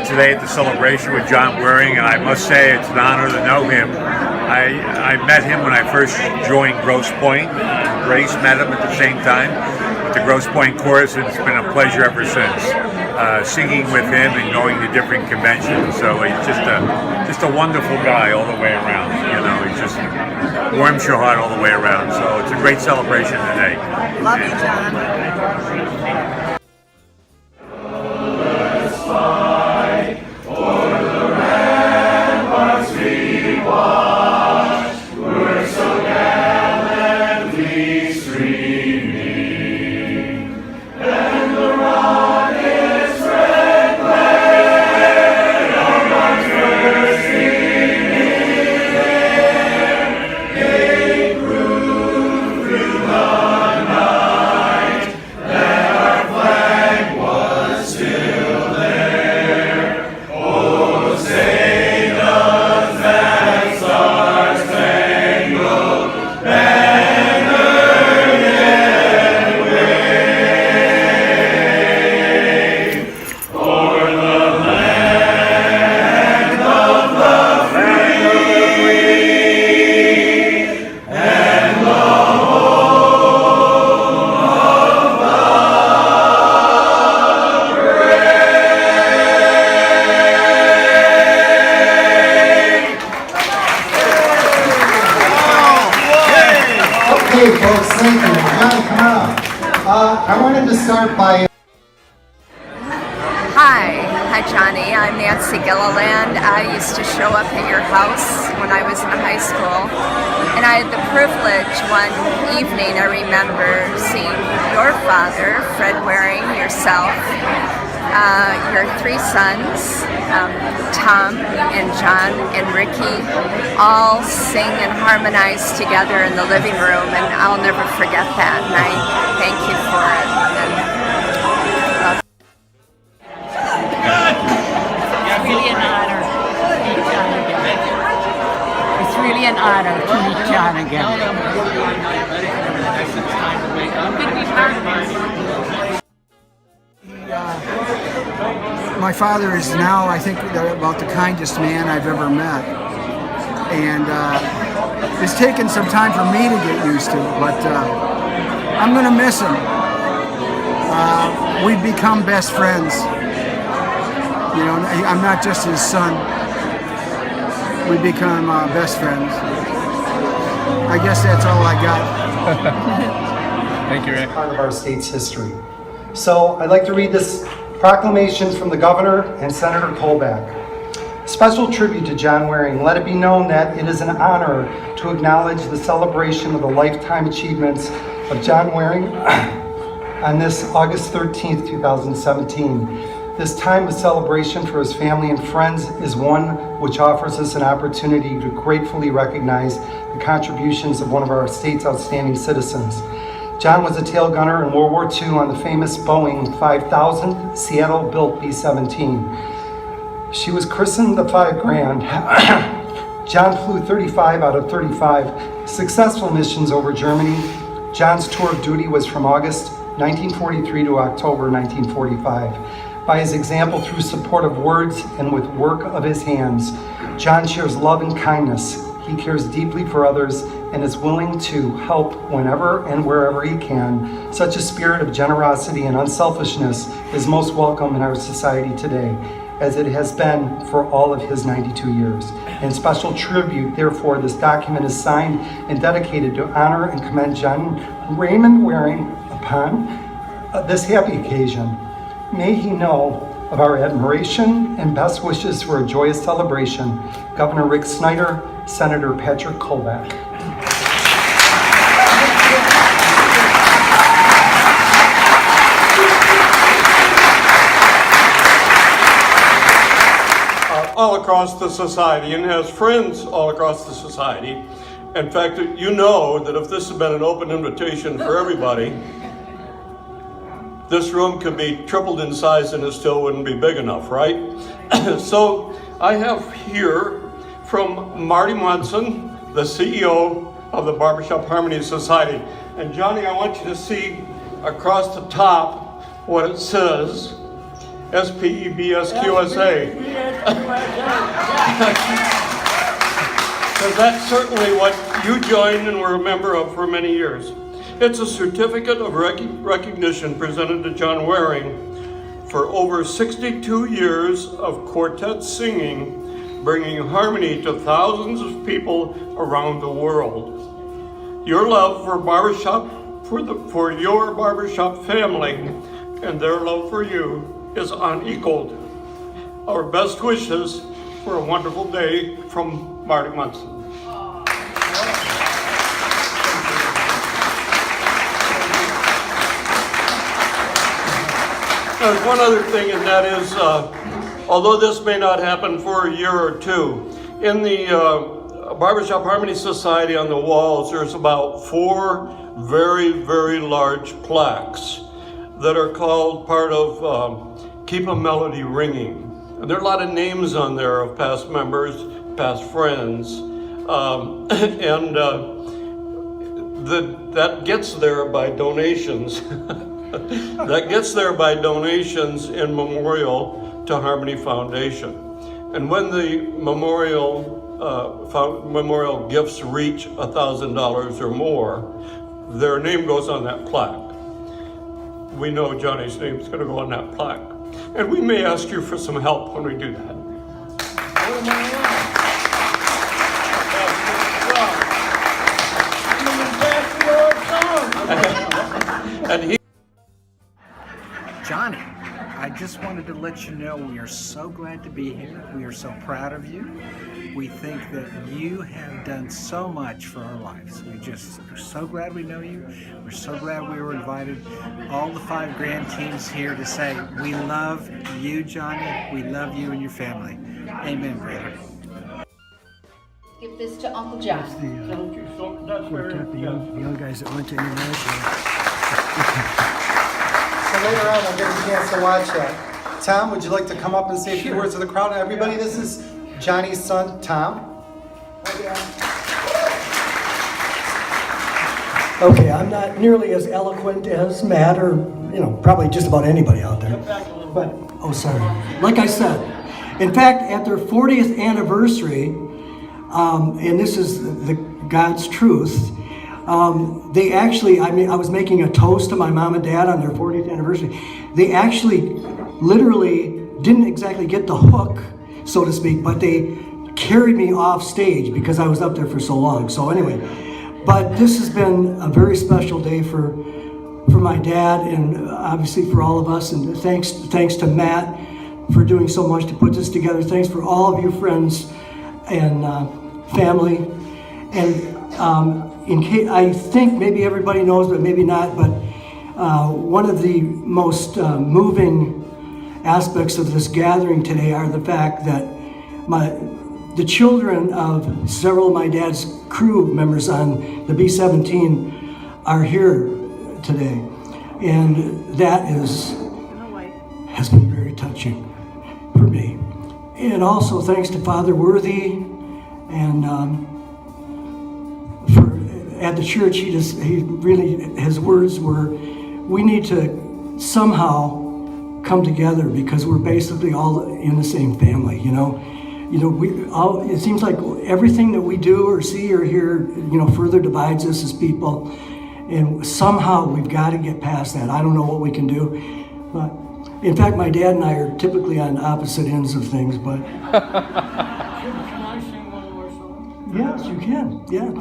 today at the celebration with John Waring, and I must say it's an honor to know him. I met him when I first joined Grosse Pointe. Grace met him at the same time with the Grosse Pointe Chorus, and it's been a pleasure ever since. Singing with him and going to different conventions. So he's just a wonderful guy all the way around. You know, he just warms your heart all the way around. So it's a great celebration today. Love you, John. Okay, folks, thank you. John, come on up. I wanted to start by... Hi, Johnny. I'm Nancy Gilliland. I used to show up at your house when I was in high school, and I had the privilege one evening, I remember, seeing your father, Fred Waring, yourself, your three sons, Tom and John and Ricky, all sing and harmonize together in the living room, and I'll never forget that, and I thank you for it. It's really an honor to meet John again. It's really an honor to meet John again. My father is now, I think, about the kindest man I've ever met, and it's taken some time for me to get used to, but I'm going to miss him. We've become best friends. You know, I'm not just his son. We become best friends. I guess that's all I got. Thank you, Rick. Part of our state's history. So I'd like to read this proclamation from the Governor and Senator Kolbach. Special tribute to John Waring. Let it be known that it is an honor to acknowledge the celebration of the lifetime achievements of John Waring on this August 13th, 2017. This time of celebration for his family and friends is one which offers us an opportunity to gratefully recognize the contributions of one of our state's outstanding citizens. John was a tail gunner in World War II on the famous Boeing 5000 Seattle-built B-17. She was christened the 5 Grand. John flew 35 out of 35 successful missions over Germany. John's tour of duty was from August 1943 to October 1945. By his example, through supportive words and with work of his hands, John shares love and kindness. He cares deeply for others and is willing to help whenever and wherever he can. Such a spirit of generosity and unselfishness is most welcome in our society today, as it has been for all of his 92 years. In special tribute, therefore, this document is signed and dedicated to honor and commend John Raymond Waring upon this happy occasion. May he know of our admiration and best wishes for a joyous celebration. Governor Rick Snyder, Senator Patrick Kolbach. All across the society and has friends all across the society. In fact, you know that if this had been an open invitation for everybody, this room could be tripled in size and it still wouldn't be big enough, right? So I have here from Marty Munson, the CEO of the Barbershop Harmony Society. And Johnny, I want you to see across the top what it says. SPEBSQSA. Because that's certainly what you joined and were a member of for many years. It's a certificate of recognition presented to John Waring for over 62 years of quartet singing, bringing harmony to thousands of people around the world. Your love for barbershop, for your barbershop family, and their love for you is unequaled. Our best wishes for a wonderful day from Marty Munson. There's one other thing, and that is, although this may not happen for a year or two, in the Barbershop Harmony Society on the walls, there's about 4 very, very large plaques that are called part of Keep a Melody Ringing. And there are a lot of names on there of past members, past friends, that gets there by donations. That gets there by donations in memorial to Harmony Foundation. And when the memorial gifts reach $1,000 or more, their name goes on that plaque. We know Johnny's name is going to go on that plaque. And we may ask you for some help when we do that. And he Johnny, I just wanted to let you know we are so glad to be here. We are so proud of you. We think that you have done so much for our lives. We're so glad we know you. We're so glad we were invited. All the 5 grand teams here to say, we love you, Johnny. We love you and your family. Amen, brother. Give this to Uncle John. The young guys that went to international. So later on, I'll get a chance to watch that. Tom, would you like to come up and say a few words to the crowd? Everybody, this is Johnny's son, Tom. Okay, I'm not nearly as eloquent as Matt or, probably just about anybody out there. But, oh, sorry. Like I said, in fact, at their 40th anniversary, and this is the God's truth, they actually, I was making a toast to my mom and dad on their 40th anniversary. They actually literally didn't exactly get the hook, so to speak, but they carried me off stage because I was up there for so long. So anyway, but this has been a very special day for my dad and obviously for all of us. And thanks to Matt for doing so much to put this together. Thanks for all of you friends and family. And in case, I think maybe everybody knows, but maybe not, but one of the most moving aspects of this gathering today are the fact that the children of several of my dad's crew members on the B-17 are here today. And that has been very touching for me. And also thanks to Father Worthy and at the church, his words were, we need to somehow come together because we're basically all in the same family, it seems like everything that we do or see or hear, further divides us as people, and somehow we've got to get past that. I don't know what we can do, but in fact, my dad and I are typically on opposite ends of things, but yes, you can, yeah.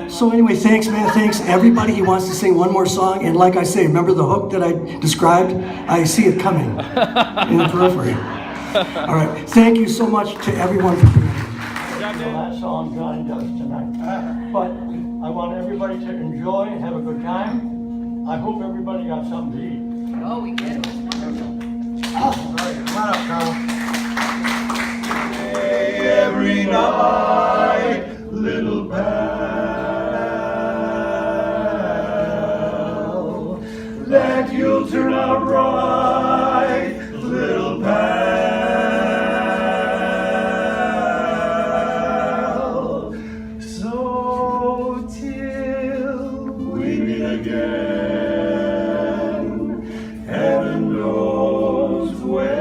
So anyway, thanks, man. Thanks, everybody. He wants to sing one more song. And like I say, remember the hook that I described? I see it coming in the periphery. All right. Thank you so much to everyone for being here. That song Johnny does tonight. But I want everybody to enjoy and have a good time. I hope everybody got something to eat. Oh, we did. It was wonderful. All right, come on up, Carl. Every night, little pal, that you'll turn out right, little pal. So till we meet again, heaven knows where.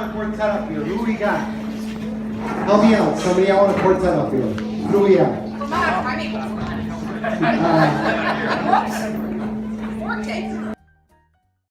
want a quartet up here? Who we got? Help me out. Somebody, I want a quartet up here. Who do we have? Forte.